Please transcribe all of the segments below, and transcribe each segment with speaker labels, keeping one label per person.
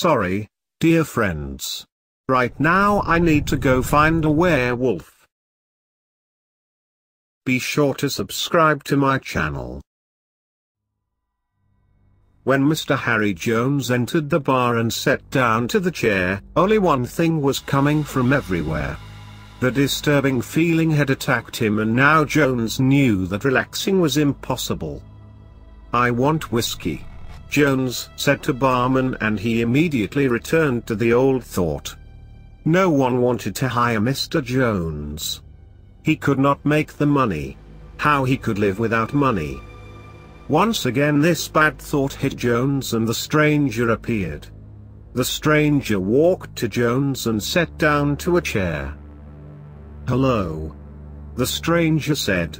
Speaker 1: Sorry, dear friends. Right now I need to go find a werewolf. Be sure to subscribe to my channel. When Mr. Harry Jones entered the bar and sat down to the chair, only one thing was coming from everywhere. The disturbing feeling had attacked him, and now Jones knew that relaxing was impossible. "I want whiskey," Jones said to barman, and he immediately returned to the old thought. No one wanted to hire Mr. Jones. He could not make the money. How he could live without money? Once again this bad thought hit Jones, and the stranger appeared. The stranger walked to Jones and sat down to a chair. "Hello," the stranger said.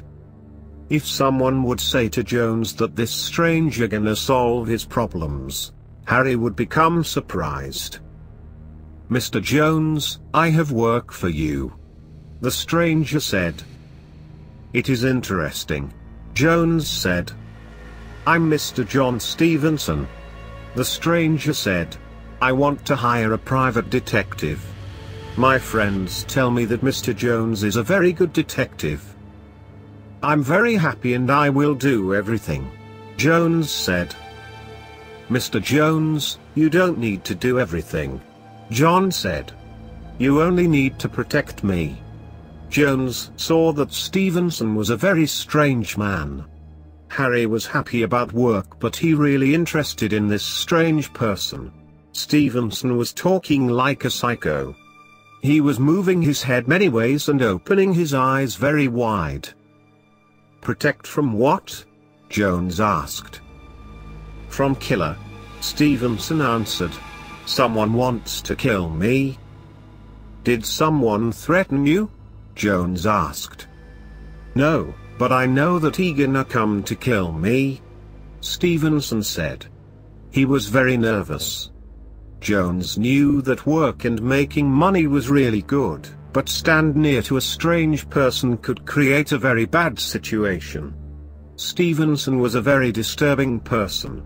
Speaker 1: If someone would say to Jones that this stranger gonna solve his problems, Harry would become surprised. "Mr. Jones, I have work for you," the stranger said. "It is interesting," Jones said. "I'm Mr. John Stevenson," the stranger said. "I want to hire a private detective. My friends tell me that Mr. Jones is a very good detective. I'm very happy and I will do everything," Jones said. "Mr. Jones, you don't need to do everything," John said. "You only need to protect me." Jones saw that Stevenson was a very strange man. Harry was happy about work, but he really interested in this strange person. Stevenson was talking like a psycho. He was moving his head many ways and opening his eyes very wide. "Protect from what?" Jones asked. "From killer," Stevenson answered. "Someone wants to kill me." "Did someone threaten you?" Jones asked. "No, but I know that he gonna come to kill me," Stevenson said. He was very nervous. Jones knew that work and making money was really good, but stand near to a strange person could create a very bad situation. Stevenson was a very disturbing person.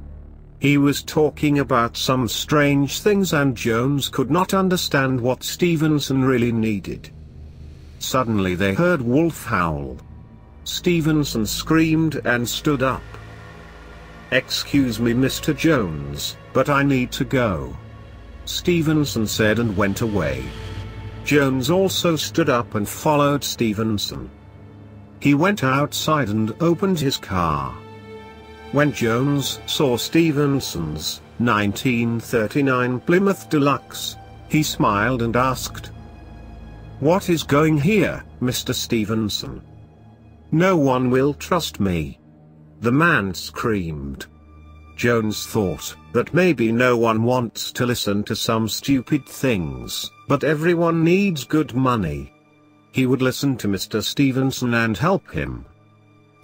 Speaker 1: He was talking about some strange things, and Jones could not understand what Stevenson really needed. Suddenly they heard wolf howl. Stevenson screamed and stood up. "Excuse me, Mr. Jones, but I need to go," Stevenson said and went away. Jones also stood up and followed Stevenson. He went outside and opened his car. When Jones saw Stevenson's 1939 Plymouth Deluxe, he smiled and asked, "What is going here, Mr. Stevenson?" "No one will trust me," the man screamed. Jones thought that maybe no one wants to listen to some stupid things, but everyone needs good money. He would listen to Mr. Stevenson and help him.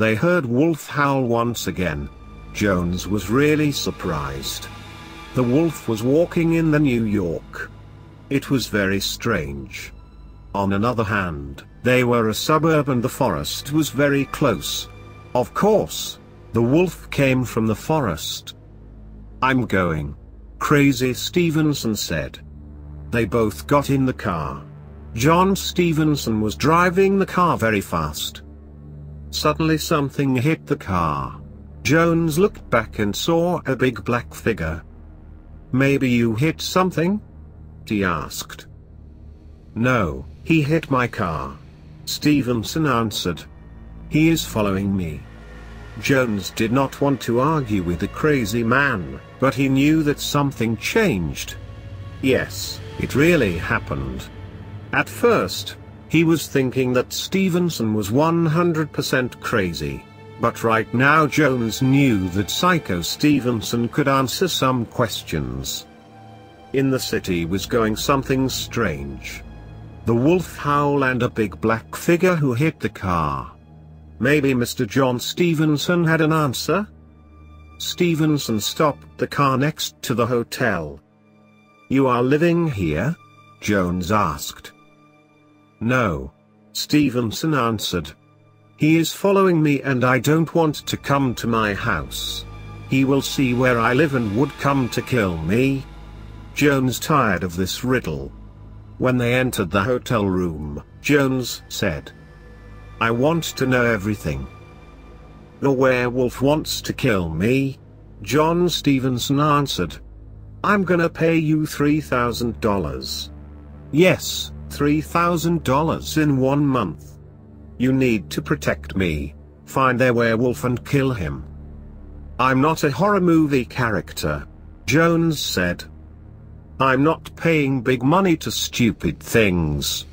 Speaker 1: They heard wolf howl once again. Jones was really surprised. The wolf was walking in the New York. It was very strange. On another hand, they were a suburb and the forest was very close. Of course, the wolf came from the forest. "I'm going crazy," Stevenson said. They both got in the car. John Stevenson was driving the car very fast. Suddenly something hit the car. Jones looked back and saw a big black figure. "Maybe you hit something?" he asked. "No, he hit my car," Stevenson answered. "He is following me." Jones did not want to argue with the crazy man, but he knew that something changed. Yes, it really happened. At first, he was thinking that Stevenson was 100% crazy. But right now Jones knew that Psycho Stevenson could answer some questions. In the city was going something strange. The wolf howl and a big black figure who hit the car. Maybe Mr. John Stevenson had an answer? Stevenson stopped the car next to the hotel. "You are living here?" Jones asked. "No," Stevenson answered. "He is following me and I don't want to come to my house. He will see where I live and would come to kill me." Jones tired of this riddle. When they entered the hotel room, Jones said, "I want to know everything." "The werewolf wants to kill me," John Stevenson answered. "I'm gonna pay you $3,000. Yes, $3,000 in 1 month. You need to protect me. Find their werewolf and kill him." "I'm not a horror movie character," Jones said. "I'm not paying big money to stupid things."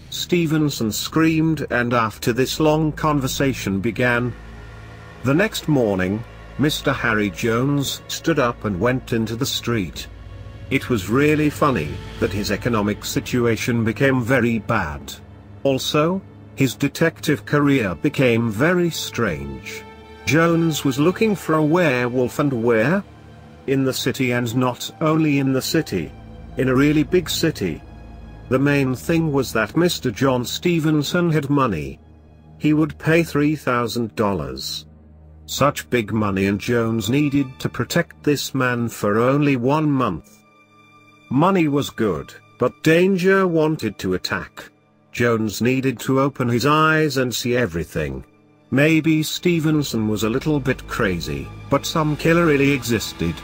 Speaker 1: Stevenson screamed, and after this long conversation began. The next morning, Mr. Harry Jones stood up and went into the street. It was really funny that his economic situation became very bad. Also, his detective career became very strange. Jones was looking for a werewolf, and where? In the city, and not only in the city. In a really big city. The main thing was that Mr. John Stevenson had money. He would pay $3,000. Such big money, and Jones needed to protect this man for only 1 month. Money was good, but danger wanted to attack. Jones needed to open his eyes and see everything. Maybe Stevenson was a little bit crazy, but some killer really existed.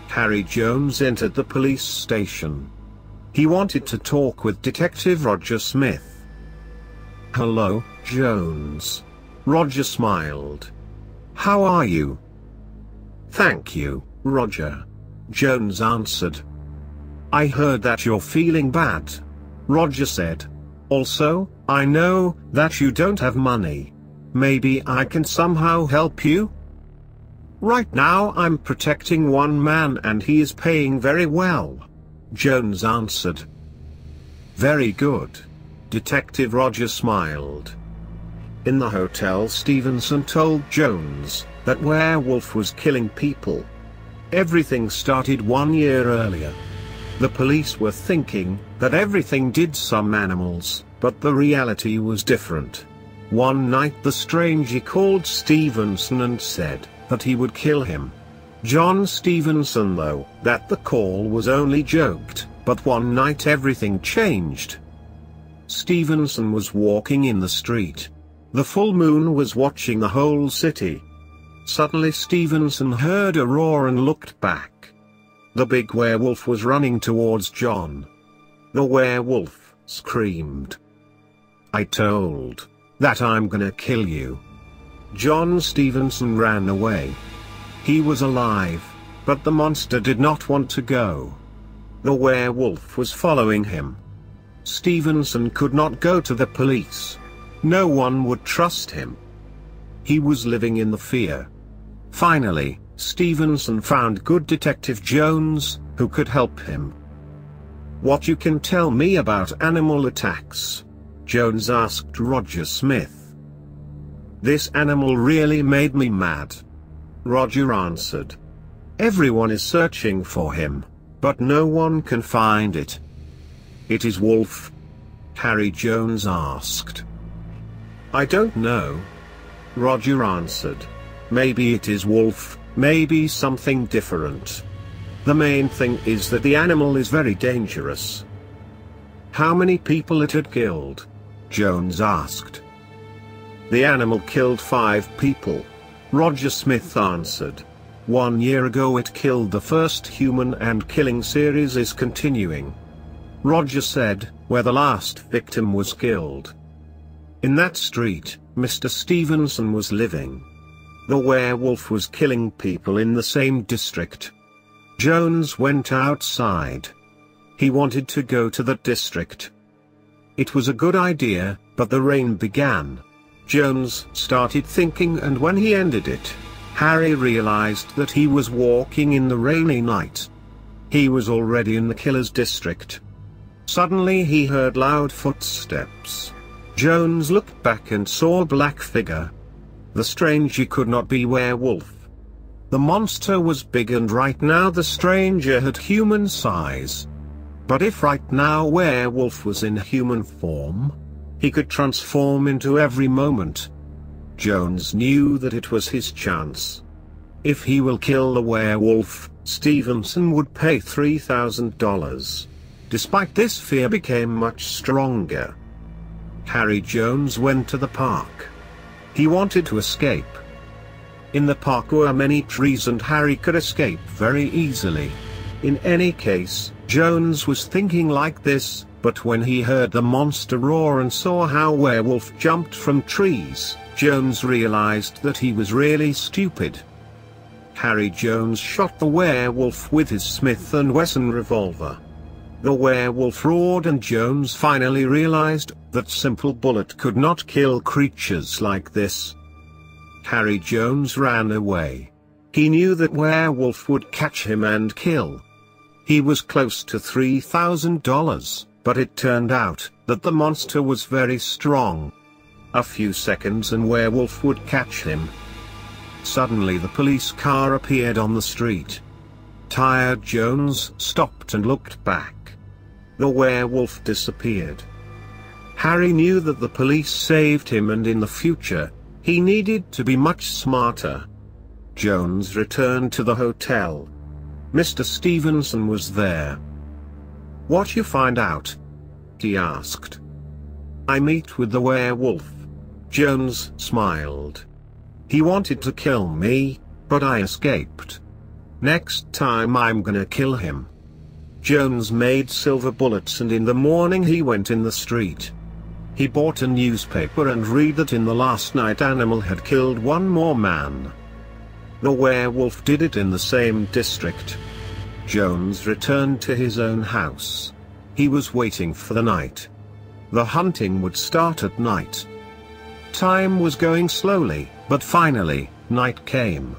Speaker 1: Harry Jones entered the police station. He wanted to talk with Detective Roger Smith. "Hello, Jones." Roger smiled. "How are you?" "Thank you, Roger," Jones answered. "I heard that you're feeling bad," Roger said. "Also, I know that you don't have money. Maybe I can somehow help you?" "Right now I'm protecting one man and he is paying very well," Jones answered. "Very good." Detective Roger smiled. In the hotel, Stevenson told Jones that Werewolf was killing people. Everything started 1 year earlier. The police were thinking that everything did some animals, but the reality was different. One night the stranger called Stevenson and said that he would kill him. John Stevenson though that the call was only joked, but one night everything changed. Stevenson was walking in the street. The full moon was watching the whole city. Suddenly Stevenson heard a roar and looked back. The big werewolf was running towards John. The werewolf screamed, "I told that I'm gonna kill you." John Stevenson ran away. He was alive, but the monster did not want to go. The werewolf was following him. Stevenson could not go to the police. No one would trust him. He was living in the fear. Finally, Stevenson found good Detective Jones, who could help him. "What you can tell me about animal attacks?" Jones asked Roger Smith. "This animal really made me mad," Roger answered. "Everyone is searching for him, but no one can find it." "It is Wolf?" Harry Jones asked. "I don't know," Roger answered. "Maybe it is Wolf, maybe something different. The main thing is that the animal is very dangerous." "How many people it had killed?" Jones asked. "The animal killed 5 people," Roger Smith answered. 1 year ago it killed the first human, and killing series is continuing. Roger said, "Where the last victim was killed." In that street, Mr. Stevenson was living. The werewolf was killing people in the same district. Jones went outside. He wanted to go to that district. It was a good idea, but the rain began. Jones started thinking, and when he ended it, Harry realized that he was walking in the rainy night. He was already in the killer's district. Suddenly he heard loud footsteps. Jones looked back and saw a black figure. The stranger could not be Werewolf. The monster was big, and right now the stranger had human size. But if right now Werewolf was in human form, he could transform into every moment. Jones knew that it was his chance. If he will kill the werewolf, Stevenson would pay $3,000. Despite this, fear became much stronger. Harry Jones went to the park. He wanted to escape. In the park were many trees and Harry could escape very easily. In any case, Jones was thinking like this, but when he heard the monster roar and saw how Werewolf jumped from trees, Jones realized that he was really stupid. Harry Jones shot the werewolf with his Smith & Wesson revolver. The werewolf roared and Jones finally realized that simple bullet could not kill creatures like this. Harry Jones ran away. He knew that Werewolf would catch him and kill. He was close to $3,000, but it turned out that the monster was very strong. A few seconds and Werewolf would catch him. Suddenly the police car appeared on the street. Tired Jones stopped and looked back. The werewolf disappeared. Harry knew that the police saved him and in the future, he needed to be much smarter. Jones returned to the hotel. Mr. Stevenson was there. "What you find out?" he asked. "I meet with the werewolf." Jones smiled. "He wanted to kill me, but I escaped. Next time I'm gonna kill him." Jones made silver bullets and in the morning he went in the street. He bought a newspaper and read that in the last night animal had killed one more man. The werewolf did it in the same district. Jones returned to his own house. He was waiting for the night. The hunting would start at night. Time was going slowly, but finally, night came.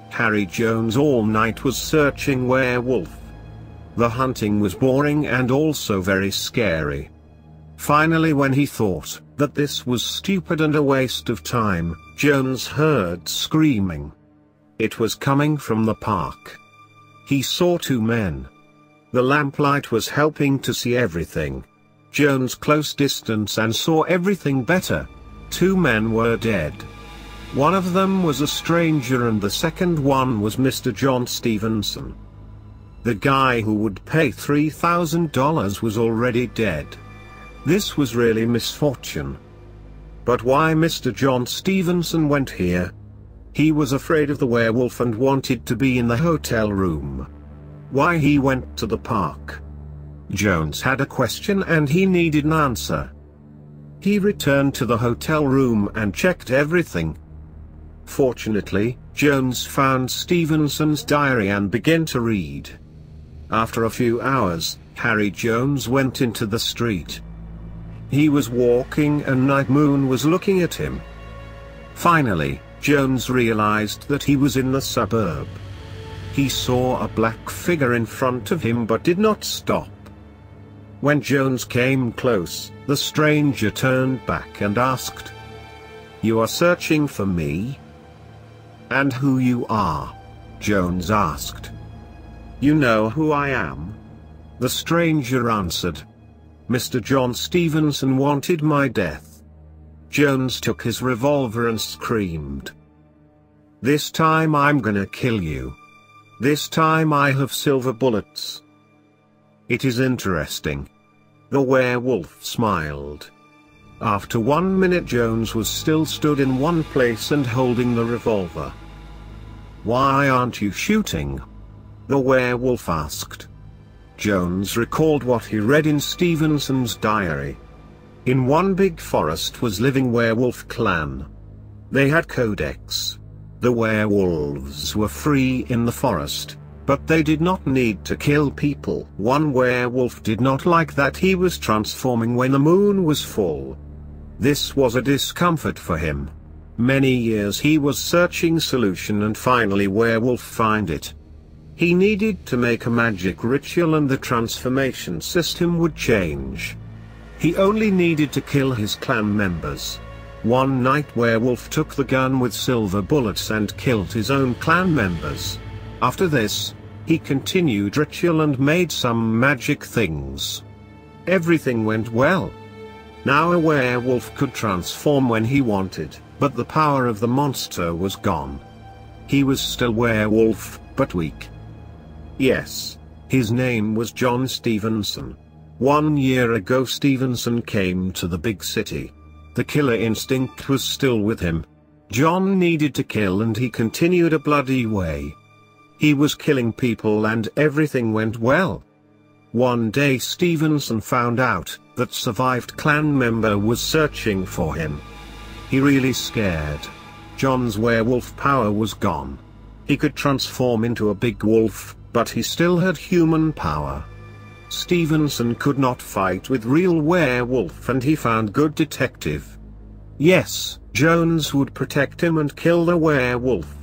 Speaker 1: Harry Jones all night was searching Werewolf. The hunting was boring and also very scary. Finally, when he thought that this was stupid and a waste of time, Jones heard screaming. It was coming from the park. He saw two men. The lamplight was helping to see everything. Jones close distance and saw everything better. Two men were dead. One of them was a stranger and the second one was Mr. John Stevenson. The guy who would pay $3,000 was already dead. This was really misfortune. But why Mr. John Stevenson went here? He was afraid of the werewolf and wanted to be in the hotel room. Why he went to the park? Jones had a question and he needed an answer. He returned to the hotel room and checked everything. Fortunately, Jones found Stevenson's diary and began to read. After a few hours, Harry Jones went into the street. He was walking and Night Moon was looking at him. Finally, Jones realized that he was in the suburb. He saw a black figure in front of him but did not stop. When Jones came close, the stranger turned back and asked, "You are searching for me?" "And who you are?" Jones asked. "You know who I am?" The stranger answered. "Mr. John Stevenson wanted my death." Jones took his revolver and screamed, "This time I'm gonna kill you. This time I have silver bullets." "It is interesting." The werewolf smiled. After 1 minute Jones was still stood in one place and holding the revolver. "Why aren't you shooting?" the werewolf asked. Jones recalled what he read in Stevenson's diary. In one big forest was living werewolf clan. They had codex. The werewolves were free in the forest, but they did not need to kill people. One werewolf did not like that he was transforming when the moon was full. This was a discomfort for him. Many years he was searching solution and finally werewolf find it. He needed to make a magic ritual and the transformation system would change. He only needed to kill his clan members. One night werewolf took the gun with silver bullets and killed his own clan members. After this, he continued ritual and made some magic things. Everything went well. Now a werewolf could transform when he wanted, but the power of the monster was gone. He was still werewolf, but weak. Yes. His name was John Stevenson. 1 year ago Stevenson came to the big city. The killer instinct was still with him. John needed to kill and he continued a bloody way. He was killing people and everything went well. One day Stevenson found out that survived clan member was searching for him. He really scared. John's werewolf power was gone. He could transform into a big wolf, but he still had human power. Stevenson could not fight with real werewolf and he found good detective. Yes, Jones would protect him and kill the werewolf.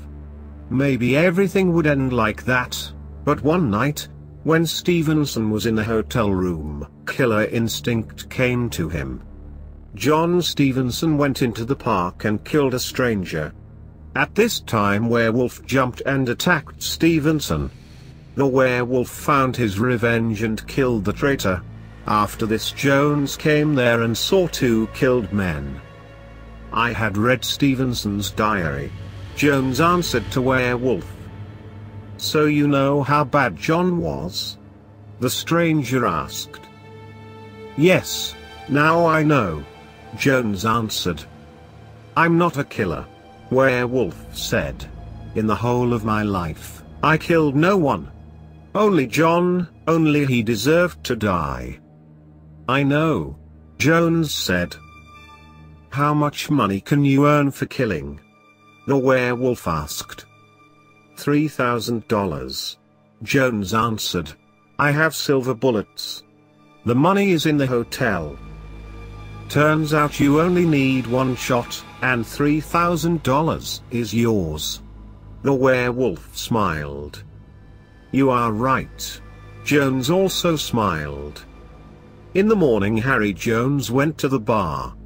Speaker 1: Maybe everything would end like that, but one night, when Stevenson was in the hotel room, killer instinct came to him. John Stevenson went into the park and killed a stranger. At this time werewolf jumped and attacked Stevenson. The werewolf found his revenge and killed the traitor. After this Jones came there and saw 2 killed men. I had read Stevenson's diary. Jones answered to werewolf. So you know how bad John was? The stranger asked. Yes, now I know. Jones answered. I'm not a killer. Werewolf said. In the whole of my life, I killed no one. Only John, only he deserved to die. I know. Jones said. How much money can you earn for killing? The werewolf asked. $3,000. Jones answered. I have silver bullets. The money is in the hotel. Turns out you only need 1 shot, and $3,000 is yours. The werewolf smiled. You are right. Jones also smiled. In the morning Harry Jones went to the bar.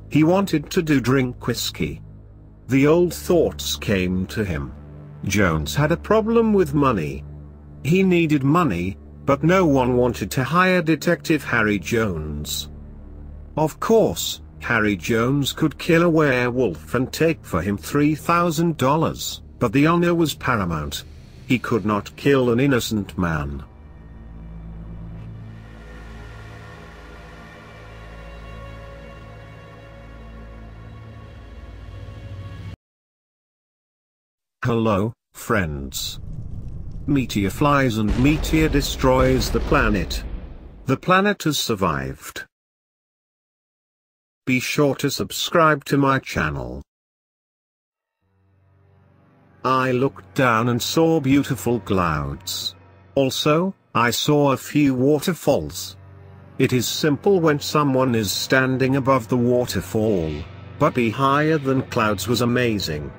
Speaker 1: He wanted to drink whiskey. The old thoughts came to him. Jones had a problem with money. He needed money, but no one wanted to hire Detective Harry Jones. Of course, Harry Jones could kill a werewolf and take for him $3,000, but the honor was paramount. He could not kill an innocent man. Hello, friends. Meteor flies and meteor destroys the planet. The planet has survived. Be sure to subscribe to my channel. I looked down and saw beautiful clouds. Also, I saw a few waterfalls. It is simple when someone is standing above the waterfall, but be higher than clouds was amazing.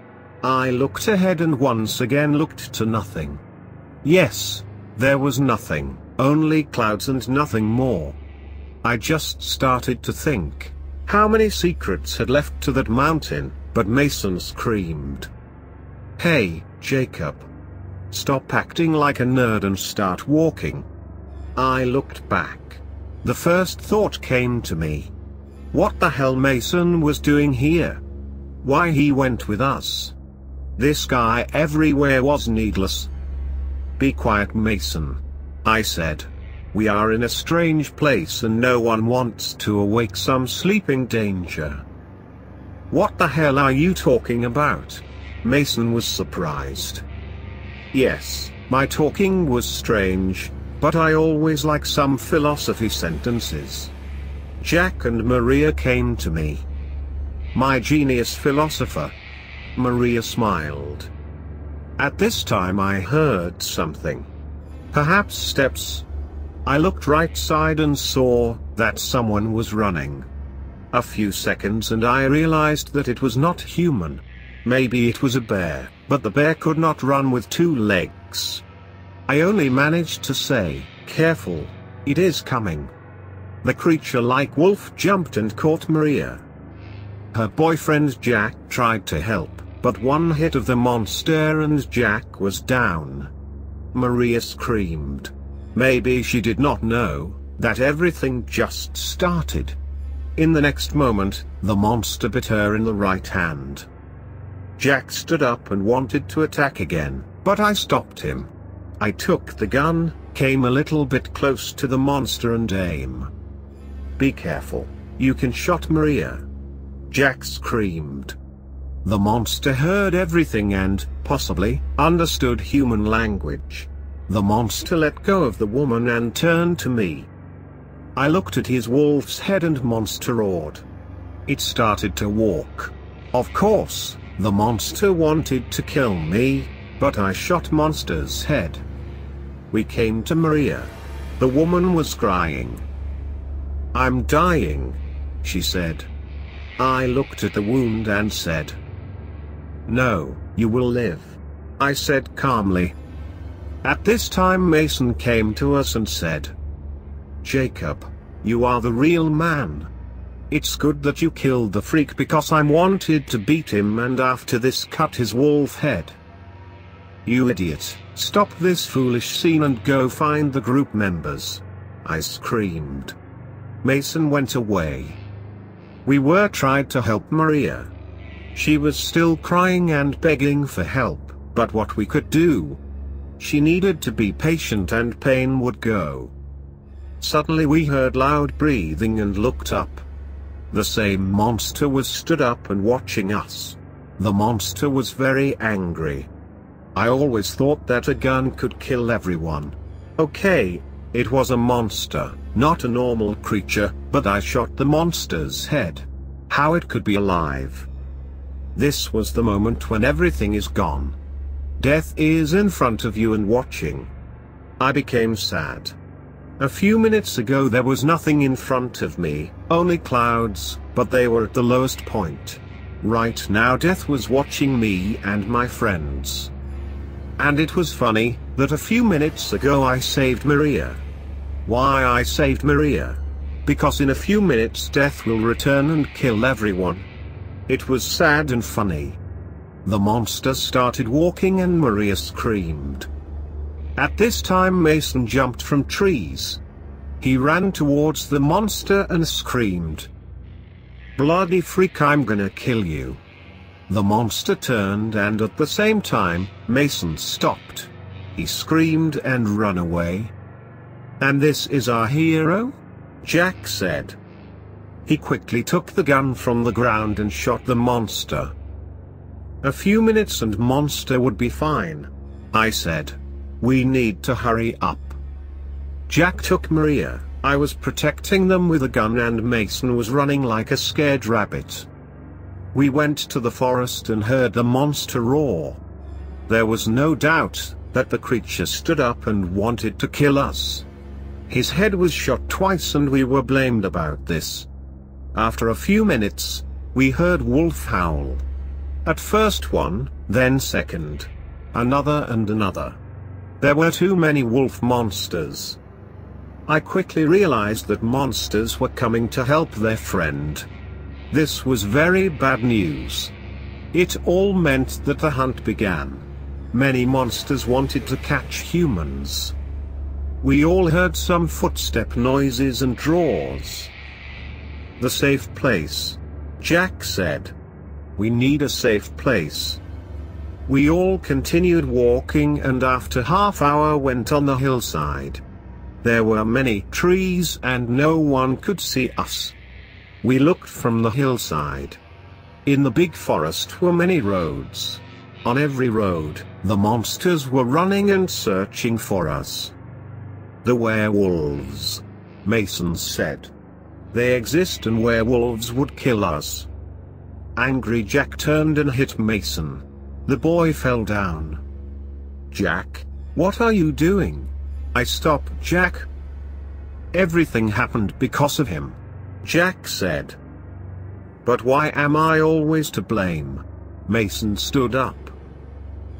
Speaker 1: I looked ahead and once again looked to nothing. Yes, there was nothing, only clouds and nothing more. I just started to think. How many secrets had left to that mountain, but Mason screamed. Hey, Jacob. Stop acting like a nerd and start walking. I looked back. The first thought came to me. What the hell Mason was doing here? Why he went with us? This guy everywhere was needless. Be quiet, Mason. I said. We are in a strange place and no one wants to awake some sleeping danger. What the hell are you talking about? Mason was surprised. Yes, my talking was strange, but I always like some philosophy sentences. Jack and Maria came to me. My genius philosopher. Maria smiled. At this time I heard something. Perhaps steps. I looked right side and saw that someone was running. A few seconds and I realized that it was not human. Maybe it was a bear, but the bear could not run with 2 legs. I only managed to say, careful, it is coming. The creature like wolf jumped and caught Maria. Her boyfriend Jack tried to help, but one hit of the monster and Jack was down. Maria screamed. Maybe she did not know that everything just started. In the next moment, the monster bit her in the right hand. Jack stood up and wanted to attack again, but I stopped him. I took the gun, came a little bit close to the monster and aim. "Be careful, you can shot Maria," Jack screamed. The monster heard everything and, possibly, understood human language. The monster let go of the woman and turned to me. I looked at his wolf's head and monster roared. It started to walk. Of course, the monster wanted to kill me, but I shot monster's head. We came to Maria. The woman was crying. "I'm dying," she said. I looked at the wound and said, "No, you will live," I said calmly. At this time Mason came to us and said, "Jacob, you are the real man. It's good that you killed the freak because I wanted to beat him and after this cut his wolf head." "You idiot, stop this foolish scene and go find the group members," I screamed. Mason went away. We were tried to help Maria. She was still crying and begging for help, but what we could do? She needed to be patient and pain would go. Suddenly we heard loud breathing and looked up. The same monster was stood up and watching us. The monster was very angry. I always thought that a gun could kill everyone. Okay, it was a monster, not a normal creature, but I shot the monster's head. How it could be alive? This was the moment when everything is gone. Death is in front of you and watching. I became sad. A few minutes ago there was nothing in front of me, only clouds, but they were at the lowest point. Right now death was watching me and my friends. And it was funny, that a few minutes ago I saved Maria. Why I saved Maria? Because in a few minutes death will return and kill everyone. It was sad and funny. The monster started walking and Maria screamed. At this time Mason jumped from trees. He ran towards the monster and screamed, "Bloody freak, I'm gonna kill you." The monster turned and at the same time, Mason stopped. He screamed and ran away. "And this is our hero?" Jack said. He quickly took the gun from the ground and shot the monster. "A few minutes and monster would be fine," I said. "We need to hurry up." Jack took Maria, I was protecting them with a gun and Mason was running like a scared rabbit. We went to the forest and heard the monster roar. There was no doubt that the creature stood up and wanted to kill us. His head was shot twice and we were blamed about this. After a few minutes, we heard wolf howl. At first one, then second. Another and another. There were too many wolf monsters. I quickly realized that monsters were coming to help their friend. This was very bad news. It all meant that the hunt began. Many monsters wanted to catch humans. We all heard some footstep noises and roars. "The safe place," Jack said. "We need a safe place." We all continued walking and after half hour went on the hillside. There were many trees and no one could see us. We looked from the hillside. In the big forest were many roads. On every road, the monsters were running and searching for us. "The werewolves," Mason said. "They exist and werewolves would kill us." Angry Jack turned and hit Mason. The boy fell down. "Jack, what are you doing?" I stopped Jack. "Everything happened because of him," Jack said. "But why am I always to blame?" Mason stood up.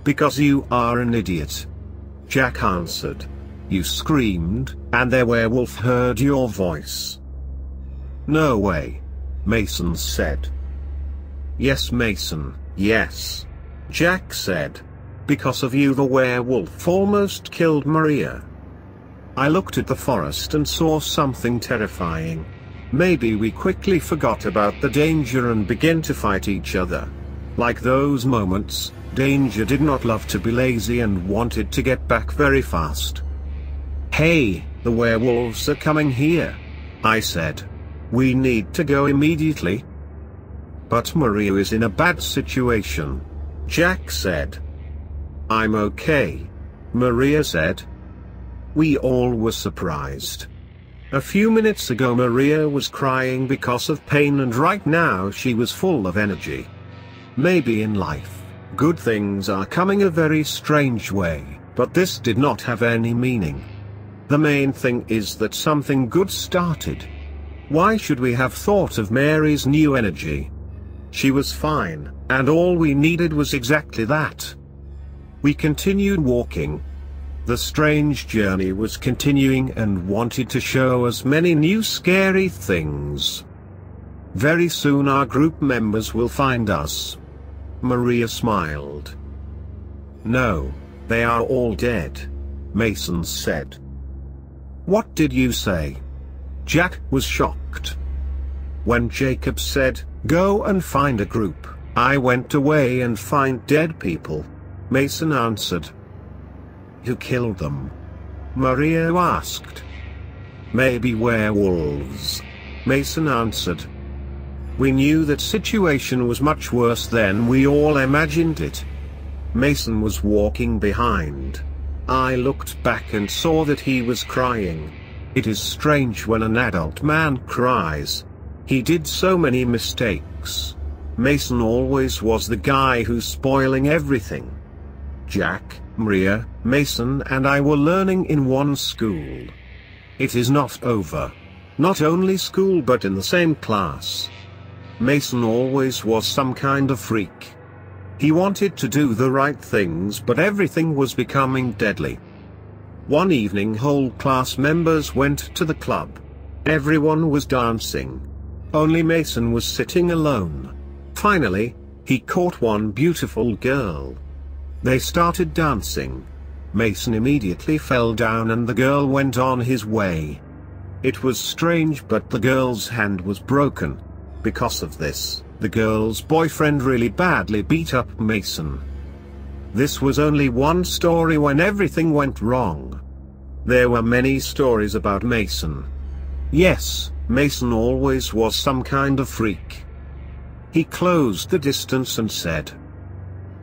Speaker 1: "Because you are an idiot," Jack answered. "You screamed, and their werewolf heard your voice." "No way," Mason said. "Yes, Mason, yes," Jack said. "Because of you the werewolf almost killed Maria." I looked at the forest and saw something terrifying. Maybe we quickly forgot about the danger and began to fight each other. Like those moments, Danger did not love to be lazy and wanted to get back very fast. "Hey, the werewolves are coming here," I said. "We need to go immediately." "But Maria is in a bad situation," Jack said. "I'm okay," Maria said. We all were surprised. A few minutes ago Maria was crying because of pain, and right now she was full of energy. Maybe in life, good things are coming a very strange way, but this did not have any meaning. The main thing is that something good started. Why should we have thought of Mary's new energy? She was fine, and all we needed was exactly that. We continued walking. The strange journey was continuing and wanted to show us many new scary things. Very soon our group members will find us. Maria smiled. "No, they are all dead," Mason said. "What did you say?" Jack was shocked. "When Jacob said, 'Go and find a group,' I went away and find dead people," Mason answered. "Who killed them?" Maria asked. "Maybe werewolves," Mason answered. We knew that situation was much worse than we all imagined it. Mason was walking behind. I looked back and saw that he was crying. It is strange when an adult man cries. He did so many mistakes. Mason always was the guy who's spoiling everything. Jack, Maria, Mason and I were learning in one school. It is not over. Not only school but in the same class. Mason always was some kind of freak. He wanted to do the right things but everything was becoming deadly. One evening whole class members went to the club. Everyone was dancing. Only Mason was sitting alone. Finally, he caught one beautiful girl. They started dancing. Mason immediately fell down and the girl went on his way. It was strange but the girl's hand was broken. Because of this, the girl's boyfriend really badly beat up Mason. This was only one story when everything went wrong. There were many stories about Mason. Yes, Mason always was some kind of freak. He closed the distance and said,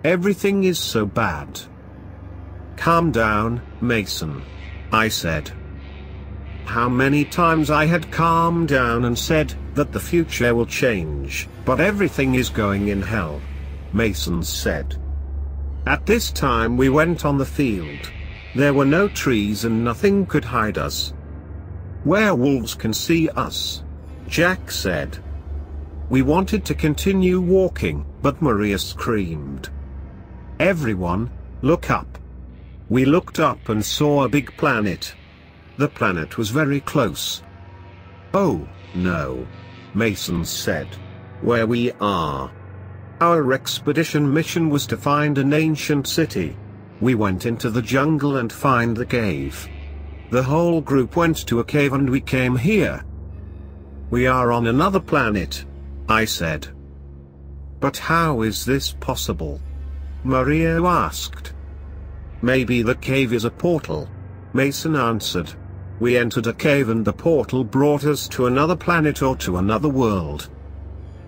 Speaker 1: "Everything is so bad." "Calm down, Mason," I said. How many times I had calmed down and said that the future will change, but everything is going in hell, Mason said. At this time we went on the field. There were no trees and nothing could hide us. "Werewolves can see us," Jack said. We wanted to continue walking, but Maria screamed. "Everyone, look up." We looked up and saw a big planet. The planet was very close. "Oh, no," Mason said. "Where we are." Our expedition mission was to find an ancient city. We went into the jungle and find the cave. The whole group went to a cave and we came here. "We are on another planet," I said. "But how is this possible?" Maria asked. "Maybe the cave is a portal," Mason answered. "We entered a cave and the portal brought us to another planet or to another world."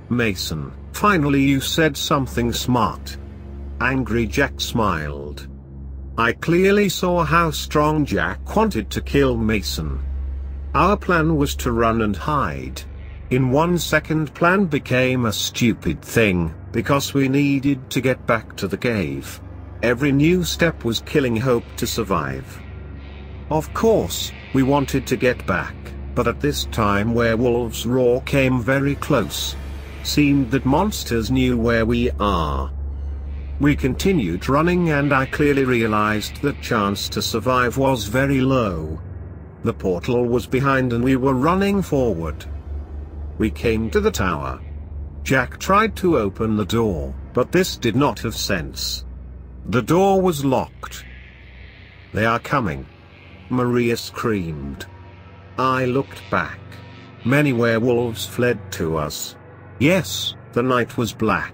Speaker 1: "Mason, finally you said something smart." Angry Jack smiled. I clearly saw how strong Jack wanted to kill Mason. Our plan was to run and hide. In 1 second plan became a stupid thing, because we needed to get back to the cave. Every new step was killing hope to survive. Of course, we wanted to get back, but at this time werewolves' roar came very close. Seemed that monsters knew where we are. We continued running and I clearly realized that chance to survive was very low. The portal was behind and we were running forward. We came to the tower. Jack tried to open the door, but this did not have sense. The door was locked. "They are coming," Maria screamed. I looked back. Many werewolves fled to us. Yes, the night was black.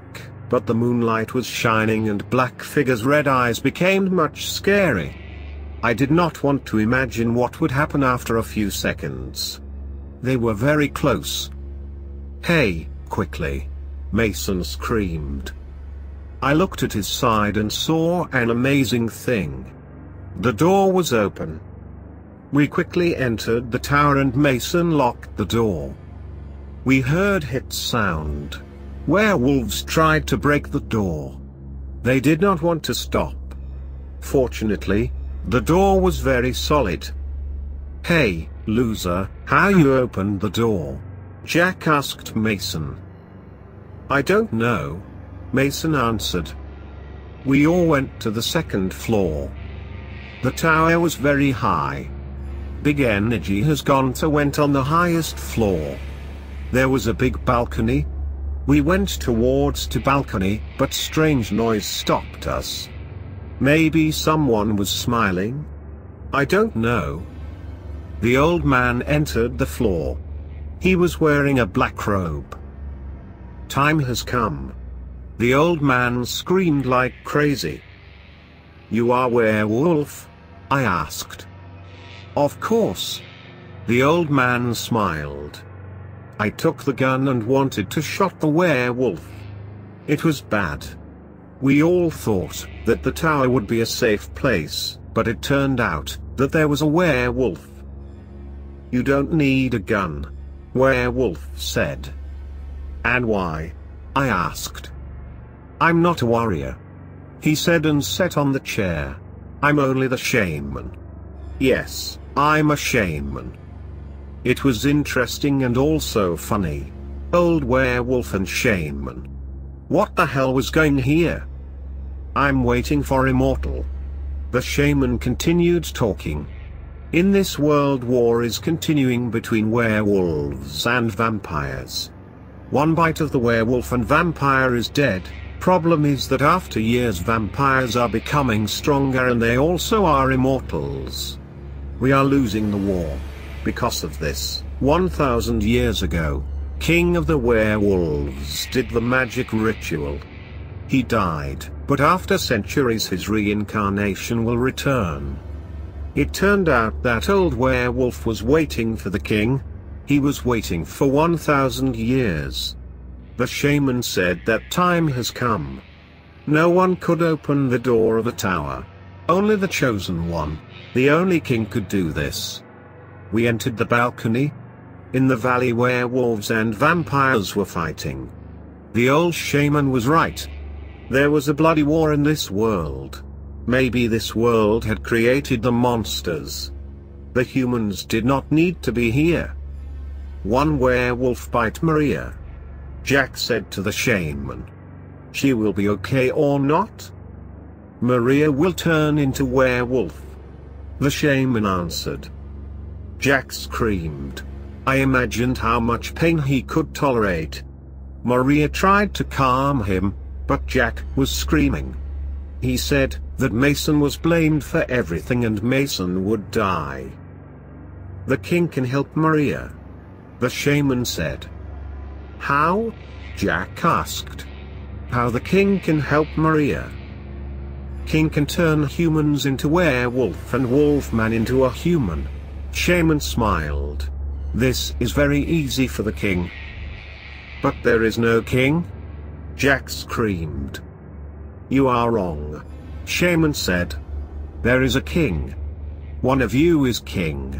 Speaker 1: but the moonlight was shining and Black Figure's red eyes became much scary. I did not want to imagine what would happen after a few seconds. They were very close. "Hey, quickly!" Mason screamed. I looked at his side and saw an amazing thing. The door was open. We quickly entered the tower and Mason locked the door. We heard hit sound. Werewolves tried to break the door. They did not want to stop. Fortunately, the door was very solid. "Hey, loser, how you opened the door?" Jack asked Mason. "I don't know," Mason answered. We all went to the second floor. The tower was very high. Big Energy has gone to went on the highest floor. There was a big balcony. We went towards the balcony, but strange noise stopped us. Maybe someone was smiling? I don't know. The old man entered the floor. He was wearing a black robe. "Time has come." The old man screamed like crazy. "You are Werewolf?" I asked. "Of course." The old man smiled. I took the gun and wanted to shoot the werewolf. It was bad. We all thought that the tower would be a safe place, but it turned out that there was a werewolf. "You don't need a gun," Werewolf said. "And why?" I asked. "I'm not a warrior," he said and sat on the chair. "I'm only the shaman." "Yes, I'm a shaman." It was interesting and also funny. Old werewolf and shaman. What the hell was going here? "I'm waiting for immortal." The shaman continued talking. "In this world, war is continuing between werewolves and vampires. One bite of the werewolf and vampire is dead. Problem is that after years vampires are becoming stronger and they also are immortals. We are losing the war. Because of this, 1000 years ago, King of the Werewolves did the magic ritual. He died, but after centuries his reincarnation will return. It turned out that old werewolf was waiting for the king. He was waiting for 1000 years. The shaman said that time has come. No one could open the door of the tower. Only the chosen one, the only king, could do this. We entered the balcony. In the valley, werewolves and vampires were fighting. The old shaman was right. There was a bloody war in this world. Maybe this world had created the monsters. The humans did not need to be here. One werewolf bite Maria. Jack said to the shaman. "She will be okay or not?" "Maria will turn into werewolf," the shaman answered. Jack screamed. I imagined how much pain he could tolerate. Maria tried to calm him, but Jack was screaming. He said that Mason was blamed for everything and Mason would die. "The king can help Maria," the shaman said. "How?" Jack asked. "How the king can help Maria?" "King can turn humans into werewolf and wolfman into a human." Shaman smiled. "This is very easy for the king." "But there is no king?" Jack screamed. "You are wrong," Shaman said. "There is a king. One of you is king."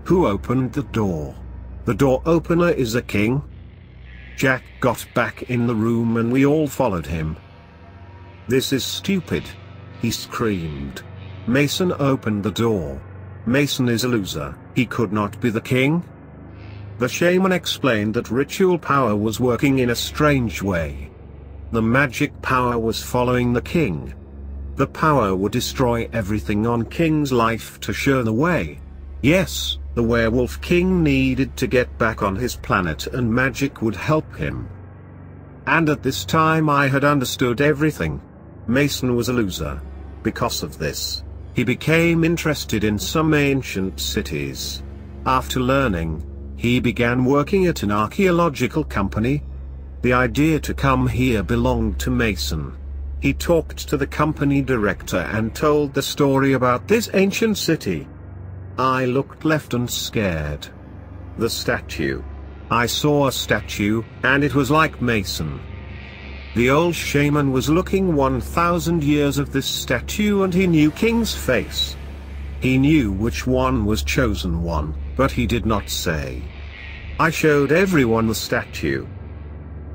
Speaker 1: "Who opened the door?" "The door opener is a king." Jack got back in the room and we all followed him. "This is stupid," he screamed. "Mason opened the door. Mason is a loser, he could not be the king." The shaman explained that ritual power was working in a strange way. The magic power was following the king. The power would destroy everything on King's life to show the way. Yes, the werewolf king needed to get back on his planet and magic would help him. And at this time I had understood everything. Mason was a loser. Because of this, he became interested in some ancient cities. After learning, he began working at an archaeological company. The idea to come here belonged to Mason. He talked to the company director and told the story about this ancient city. I looked left and scared. The statue. I saw a statue, and it was like Mason. The old shaman was looking 1,000 years at this statue, and he knew King's face. He knew which one was chosen one, but he did not say. I showed everyone the statue.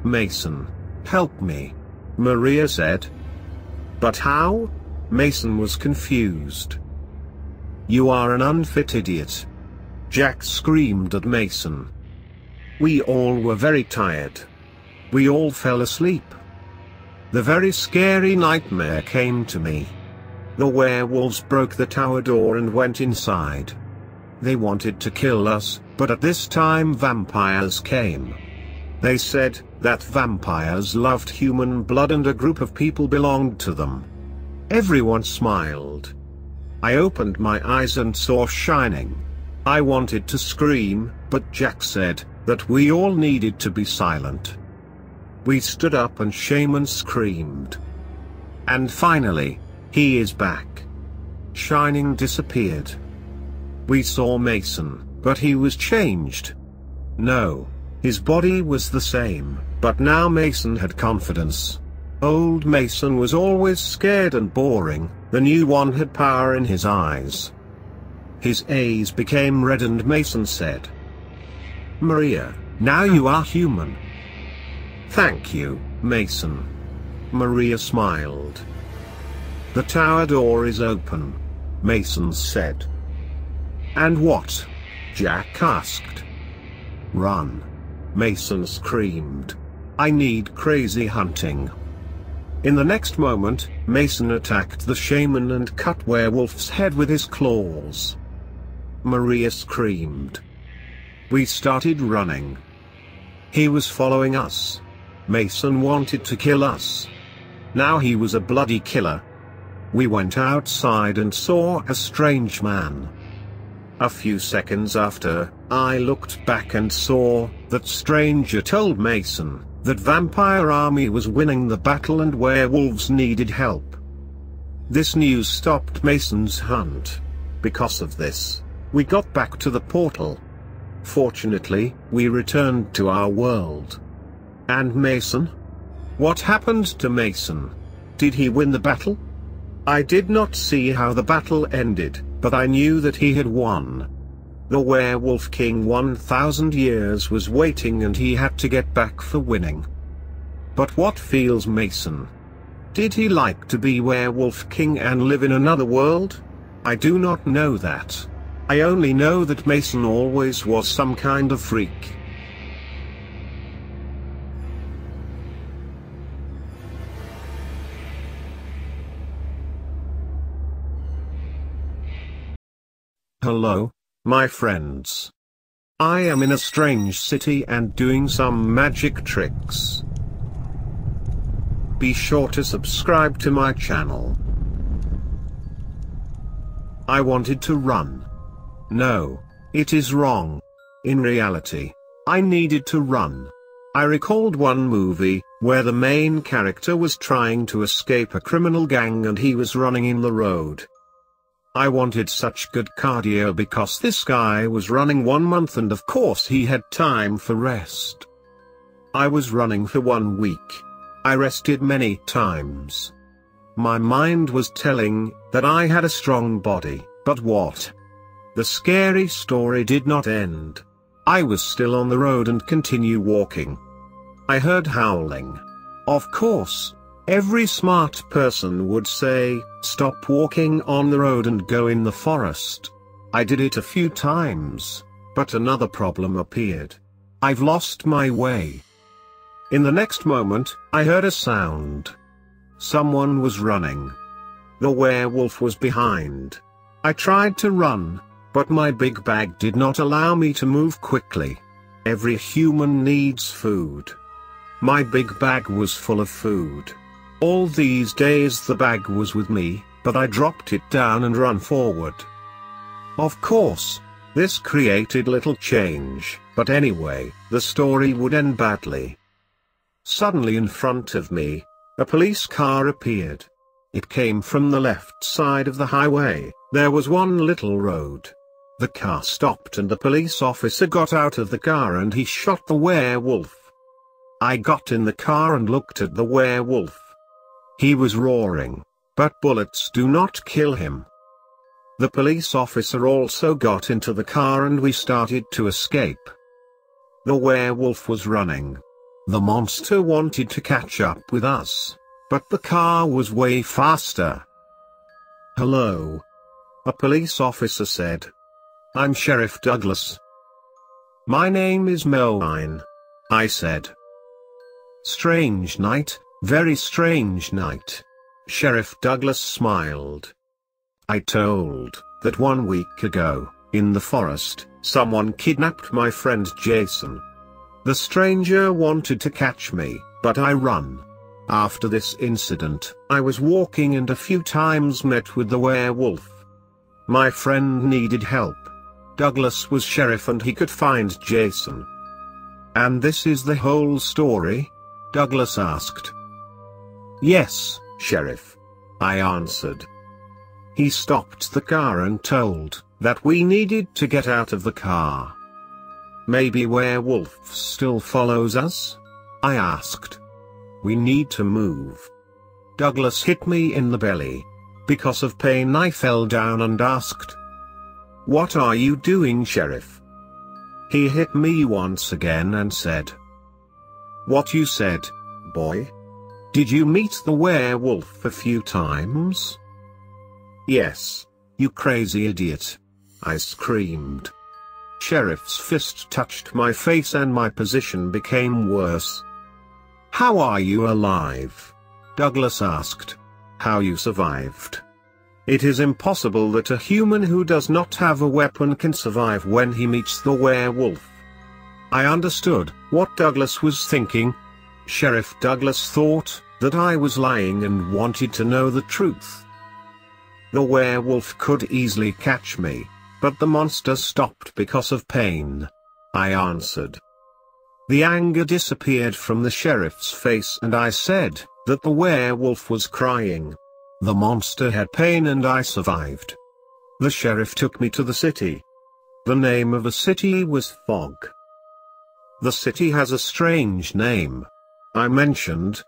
Speaker 1: Mason, help me, Maria said. But how? Mason was confused. You are an unfit idiot. Jack screamed at Mason. We all were very tired. We all fell asleep. The very scary nightmare came to me. The werewolves broke the tower door and went inside. They wanted to kill us, but at this time vampires came. They said that vampires loved human blood and a group of people belonged to them. Everyone smiled. I opened my eyes and saw shining. I wanted to scream, but Jack said that we all needed to be silent. We stood up and Shaman screamed. And finally, he is back. Shining disappeared. We saw Mason, but he was changed. No, his body was the same, but now Mason had confidence. Old Mason was always scared and boring, the new one had power in his eyes. His eyes became red and Mason said, Maria, now you are human. Thank you, Mason. Maria smiled. The tower door is open, Mason said. And what? Jack asked. Run. Mason screamed. I need crazy hunting. In the next moment, Mason attacked the shaman and cut Werewolf's head with his claws. Maria screamed. We started running. He was following us. Mason wanted to kill us. Now he was a bloody killer. We went outside and saw a strange man. A few seconds after, I looked back and saw that stranger told Mason that vampire army was winning the battle and werewolves needed help. This news stopped Mason's hunt. Because of this, we got back to the portal. Fortunately, we returned to our world. And Mason? What happened to Mason? Did he win the battle? I did not see how the battle ended, but I knew that he had won. The Werewolf King 1,000 years was waiting and he had to get back for winning. But what feels Mason? Did he like to be Werewolf King and live in another world? I do not know that. I only know that Mason always was some kind of freak. Hello, my friends. I am in a strange city and doing some magic tricks. Be sure to subscribe to my channel. I wanted to run. No, it is wrong. In reality, I needed to run. I recalled one movie, where the main character was trying to escape a criminal gang and he was running in the road. I wanted such good cardio because this guy was running 1 month and of course he had time for rest. I was running for 1 week. I rested many times. My mind was telling that I had a strong body, but what? The scary story did not end. I was still on the road and continue walking. I heard howling. Of course, every smart person would say, stop walking on the road and go in the forest. I did it a few times, but another problem appeared. I've lost my way. In the next moment, I heard a sound. Someone was running. The werewolf was behind. I tried to run, but my big bag did not allow me to move quickly. Every human needs food. My big bag was full of food. All these days the bag was with me, but I dropped it down and ran forward. Of course, this created little change, but anyway, the story would end badly. Suddenly in front of me, a police car appeared. It came from the left side of the highway. There was one little road. The car stopped and the police officer got out of the car and he shot the werewolf. I got in the car and looked at the werewolf. He was roaring, but bullets do not kill him. The police officer also got into the car and we started to escape. The werewolf was running. The monster wanted to catch up with us, but the car was way faster. "Hello," a police officer said. "I'm Sheriff Douglas." "My name is Melvine," I said. "Strange night, very strange night." Sheriff Douglas smiled. "I told that 1 week ago, in the forest, someone kidnapped my friend Jason. The stranger wanted to catch me, but I run. After this incident, I was walking and a few times met with the werewolf. My friend needed help. Douglas was sheriff and he could find Jason." "And this is the whole story?" Douglas asked. "Yes, Sheriff," I answered. He stopped the car and told that we needed to get out of the car. "Maybe werewolf still follows us?" I asked. "We need to move." Douglas hit me in the belly. Because of pain I fell down and asked, "What are you doing, Sheriff?" He hit me once again and said, "What you said, boy? Did you meet the werewolf a few times?" "Yes, you crazy idiot," I screamed. Sheriff's fist touched my face and my position became worse. "How are you alive?" Douglas asked. "How you survived? It is impossible that a human who does not have a weapon can survive when he meets the werewolf." I understood what Douglas was thinking. Sheriff Douglas thought that I was lying and wanted to know the truth. The werewolf could easily catch me, but the monster stopped because of pain, I answered. The anger disappeared from the sheriff's face and I said that the werewolf was crying. The monster had pain and I survived. The sheriff took me to the city. The name of the city was Fog. "The city has a strange name," I mentioned.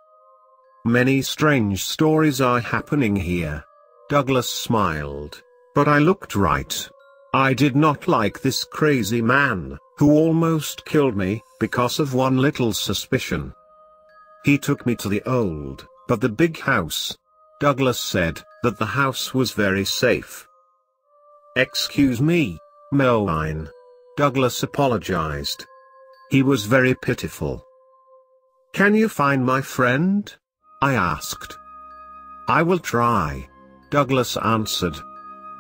Speaker 1: "Many strange stories are happening here." Douglas smiled, but I looked right. I did not like this crazy man, who almost killed me, because of one little suspicion. He took me to the old, but the big house. Douglas said that the house was very safe. "Excuse me, Melvine." Douglas apologized. He was very pitiful. "Can you find my friend?" I asked. "I will try," Douglas answered.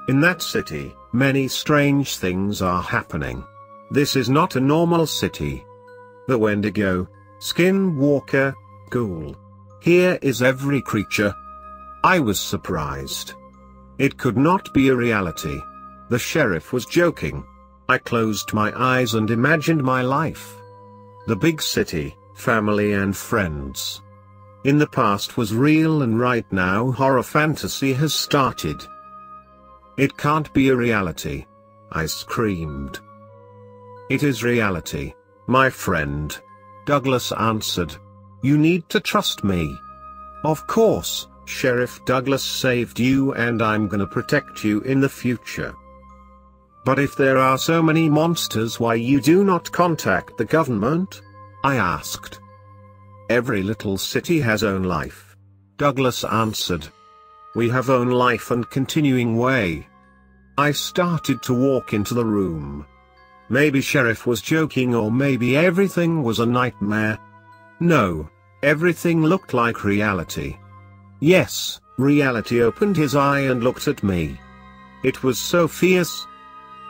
Speaker 1: "In that city, many strange things are happening. This is not a normal city. The Wendigo, Skinwalker, Ghoul. Here is every creature." I was surprised. It could not be a reality. The sheriff was joking. I closed my eyes and imagined my life. The big city, family and friends. In the past was real and right now horror fantasy has started. "It can't be a reality," I screamed. "It is reality, my friend," Douglas answered. "You need to trust me." "Of course, Sheriff Douglas saved you and I'm gonna protect you in the future." "But if there are so many monsters, why you do not contact the government?" I asked. "Every little city has own life," Douglas answered. "We have own life and continuing way." I started to walk into the room. Maybe Sheriff was joking or maybe everything was a nightmare. No, everything looked like reality. Yes, reality opened his eye and looked at me. It was so fierce.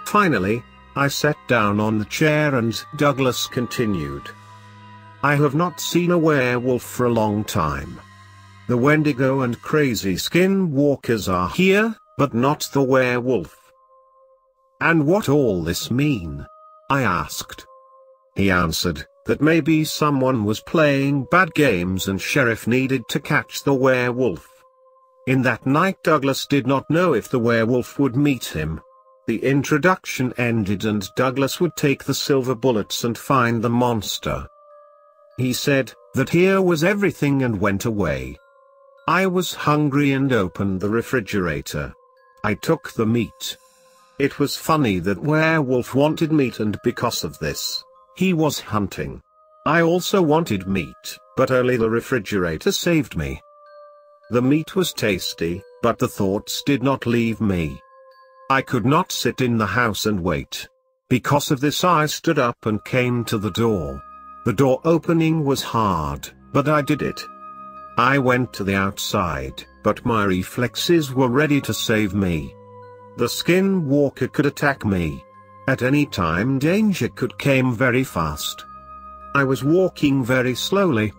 Speaker 1: Finally, I sat down on the chair and Douglas continued. "I have not seen a werewolf for a long time. The Wendigo and crazy skinwalkers are here, but not the werewolf." "And what all this mean?" I asked. He answered, that maybe someone was playing bad games and Sheriff needed to catch the werewolf. In that night Douglas did not know if the werewolf would meet him. The introduction ended and Douglas would take the silver bullets and find the monster. He said that here was everything and went away. I was hungry and opened the refrigerator. I took the meat. It was funny that werewolf wanted meat, and because of this, he was hunting. I also wanted meat, but only the refrigerator saved me. The meat was tasty, but the thoughts did not leave me. I could not sit in the house and wait. Because of this I stood up and came to the door. The door opening was hard, but I did it. I went to the outside, but my reflexes were ready to save me. The skinwalker could attack me. At any time danger could come very fast. I was walking very slowly.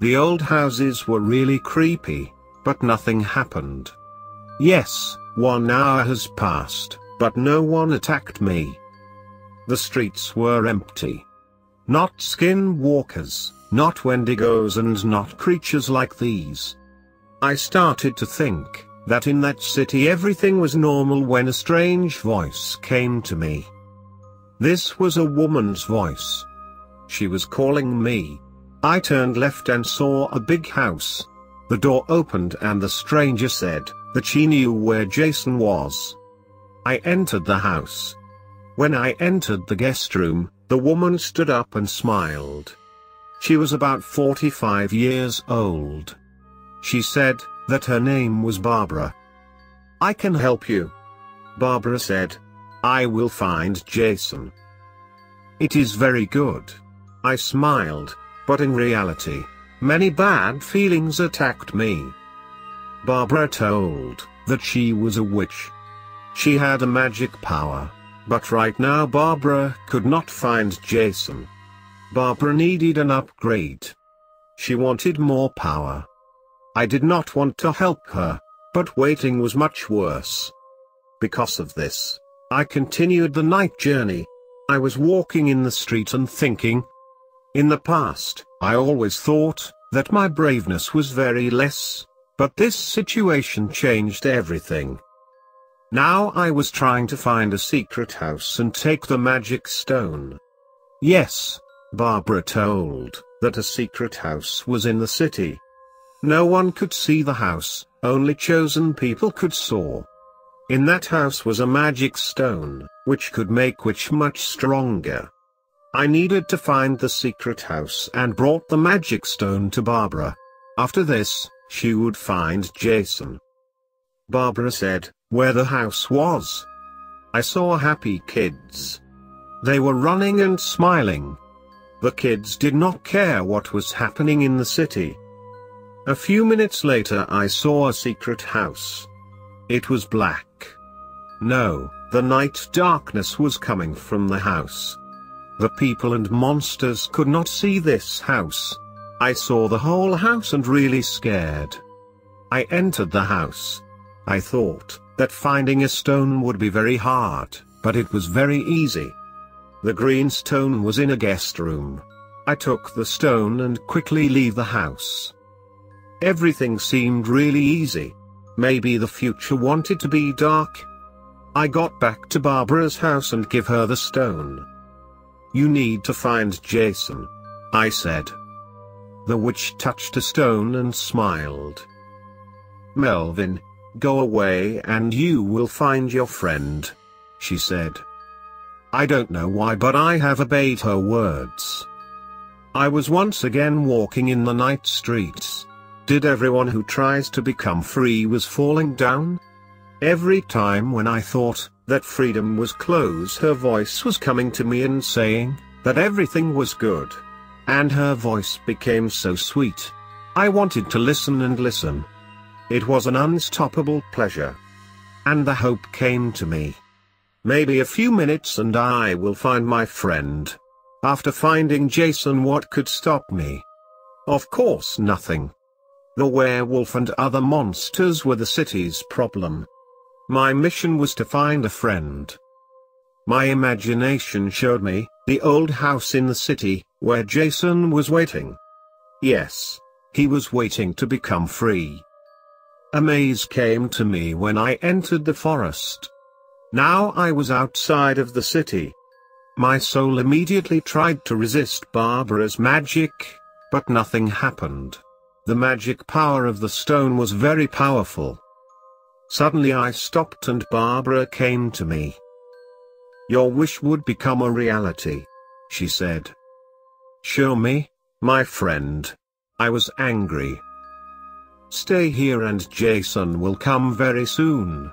Speaker 1: The old houses were really creepy, but nothing happened. Yes, 1 hour has passed, but no one attacked me. The streets were empty. Not skinwalkers, not wendigos, and not creatures like these. I started to think that in that city everything was normal when a strange voice came to me. This was a woman's voice. She was calling me. I turned left and saw a big house. The door opened and the stranger said that she knew where Jason was. I entered the house. When I entered the guest room, the woman stood up and smiled. She was about 45 years old. She said that her name was Barbara. "I can help you," Barbara said. "I will find Jason." "It is very good." I smiled, but in reality, many bad feelings attacked me. Barbara told that she was a witch. She had a magic power, but right now Barbara could not find Jason. Barbara needed an upgrade. She wanted more power. I did not want to help her, but waiting was much worse. Because of this, I continued the night journey. I was walking in the street and thinking. In the past, I always thought that my braveness was very less, but this situation changed everything. Now I was trying to find a secret house and take the magic stone. Yes, Barbara told that a secret house was in the city. No one could see the house, only chosen people could saw. In that house was a magic stone, which could make witch much stronger. I needed to find the secret house and brought the magic stone to Barbara. After this, she would find Jason. Barbara said where the house was. I saw happy kids. They were running and smiling. The kids did not care what was happening in the city. A few minutes later I saw a secret house. It was black. No, the night darkness was coming from the house. The people and monsters could not see this house. I saw the whole house and really scared. I entered the house. I thought that finding a stone would be very hard, but it was very easy. The green stone was in a guest room. I took the stone and quickly leave the house. Everything seemed really easy. Maybe the future wanted to be dark. I got back to Barbara's house and give her the stone. "You need to find Jason," I said. The witch touched a stone and smiled. "Melvin, go away and you will find your friend," she said. I don't know why, but I have obeyed her words. I was once again walking in the night streets. Did everyone who tries to become free was falling down? Every time when I thought that freedom was close, her voice was coming to me and saying that everything was good. And her voice became so sweet. I wanted to listen and listen. It was an unstoppable pleasure. And the hope came to me. Maybe a few minutes and I will find my friend. After finding Jason, what could stop me? Of course, nothing. The werewolf and other monsters were the city's problem. My mission was to find a friend. My imagination showed me the old house in the city, where Jason was waiting. Yes, he was waiting to become free. A maze came to me when I entered the forest. Now I was outside of the city. My soul immediately tried to resist Barbara's magic, but nothing happened. The magic power of the stone was very powerful. Suddenly I stopped and Barbara came to me. "Your wish would become a reality," she said. "Show me, my friend." I was angry. "Stay here and Jason will come very soon."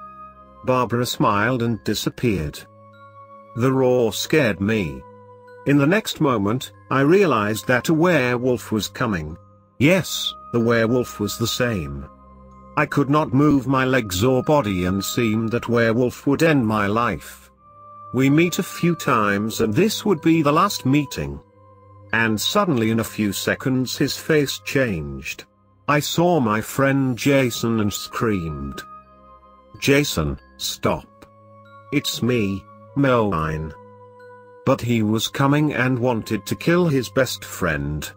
Speaker 1: Barbara smiled and disappeared. The roar scared me. In the next moment, I realized that a werewolf was coming. Yes, the werewolf was the same. I could not move my legs or body and seemed that werewolf would end my life. We meet a few times and this would be the last meeting. And suddenly in a few seconds his face changed. I saw my friend Jason and screamed. "Jason, stop. It's me, Melvin." But he was coming and wanted to kill his best friend.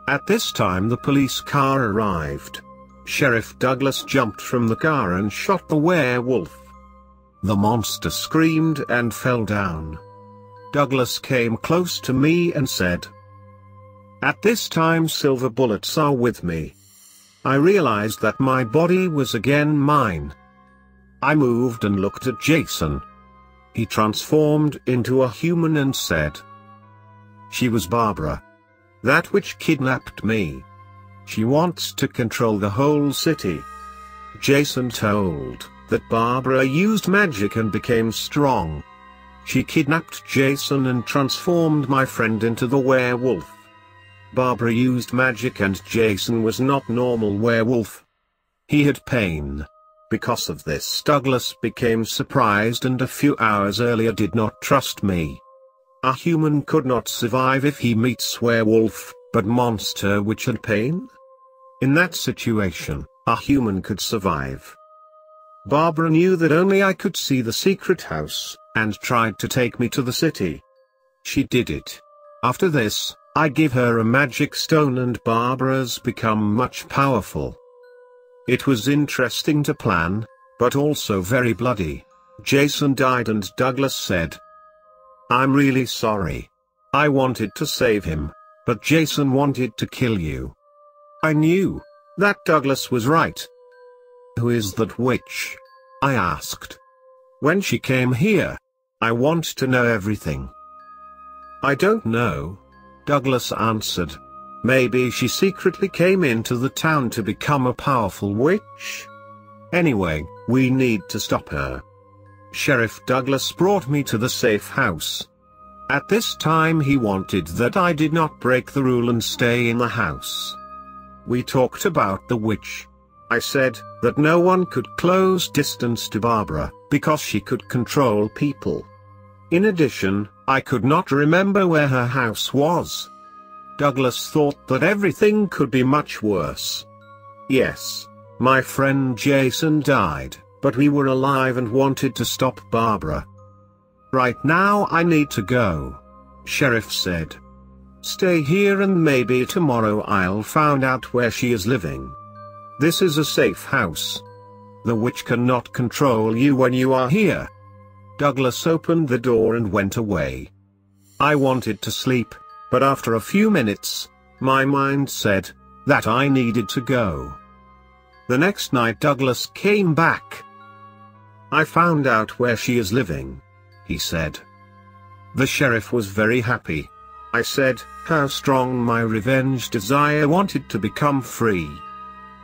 Speaker 1: At this time the police car arrived. Sheriff Douglas jumped from the car and shot the werewolf. The monster screamed and fell down. Douglas came close to me and said, "At this time silver bullets are with me." I realized that my body was again mine. I moved and looked at Jason. He transformed into a human and said, "She was Barbara. That witch kidnapped me. She wants to control the whole city." Jason told that Barbara used magic and became strong. She kidnapped Jason and transformed my friend into the werewolf. Barbara used magic and Jason was not normal werewolf. He had pain. Because of this Douglas became surprised and a few hours earlier did not trust me. A human could not survive if he meets werewolf, but monster which had pain? In that situation, a human could survive. Barbara knew that only I could see the secret house, and tried to take me to the city. She did it. After this, I give her a magic stone and Barbara's become much powerful. It was interesting to plan, but also very bloody. Jason died and Douglas said, "I'm really sorry. I wanted to save him, but Jason wanted to kill you." I knew that Douglas was right. "Who is that witch?" I asked. "When she came here? I want to know everything." "I don't know," Douglas answered. "Maybe she secretly came into the town to become a powerful witch. Anyway, we need to stop her." Sheriff Douglas brought me to the safe house. At this time he wanted that I did not break the rule and stay in the house. We talked about the witch. I said that no one could close distance to Barbara, because she could control people. In addition, I could not remember where her house was. Douglas thought that everything could be much worse. Yes, my friend Jason died, but we were alive and wanted to stop Barbara. "Right now I need to go," Sheriff said. "Stay here and maybe tomorrow I'll find out where she is living. This is a safe house. The witch cannot control you when you are here." Douglas opened the door and went away. I wanted to sleep, but after a few minutes, my mind said that I needed to go. The next night Douglas came back. "I found out where she is living," he said. The sheriff was very happy. I said how strong my revenge desire wanted to become free.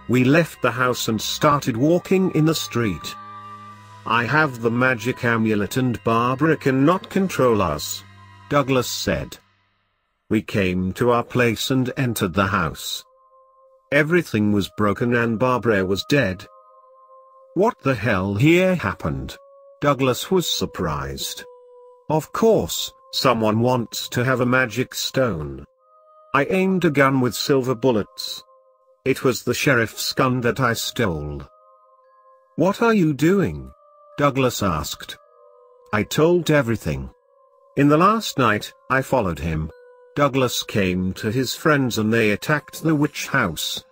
Speaker 1: We left the house and started walking in the street. "I have the magic amulet and Barbara cannot control us," Douglas said. We came to our place and entered the house. Everything was broken and Barbara was dead. "What the hell here happened?" Douglas was surprised. "Of course, someone wants to have a magic stone." I aimed a gun with silver bullets. It was the sheriff's gun that I stole. "What are you doing?" Douglas asked. I told everything. In the last night, I followed him. Douglas came to his friends and they attacked the witch house.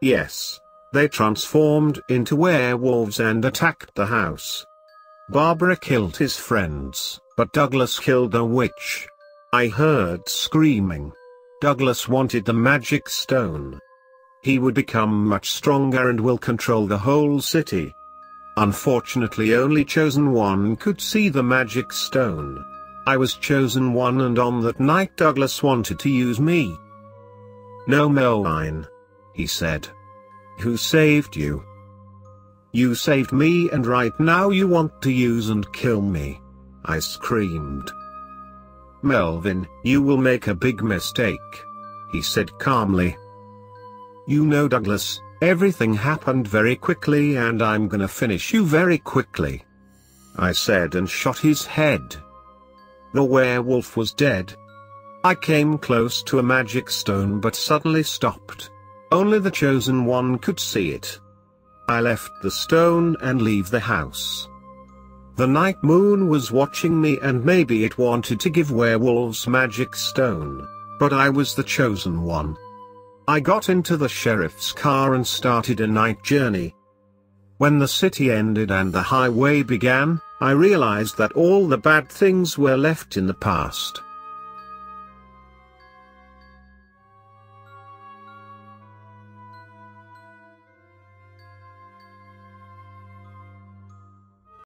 Speaker 1: Yes. They transformed into werewolves and attacked the house. Barbara killed his friends, but Douglas killed the witch. I heard screaming. Douglas wanted the magic stone. He would become much stronger and will control the whole city. Unfortunately, only chosen one could see the magic stone. I was chosen one, and on that night Douglas wanted to use me. "No, mine," he said. "Who saved you?" "You saved me, and right now you want to use and kill me," I screamed. "Melvin, you will make a big mistake," he said calmly. "You know, Douglas, everything happened very quickly and I'm gonna finish you very quickly," I said, and shot his head. The werewolf was dead. I came close to a magic stone but suddenly stopped. Only the chosen one could see it. I left the stone and leave the house. The night moon was watching me, and maybe it wanted to give werewolves magic stone, but I was the chosen one. I got into the sheriff's car and started a night journey. When the city ended and the highway began, I realized that all the bad things were left in the past.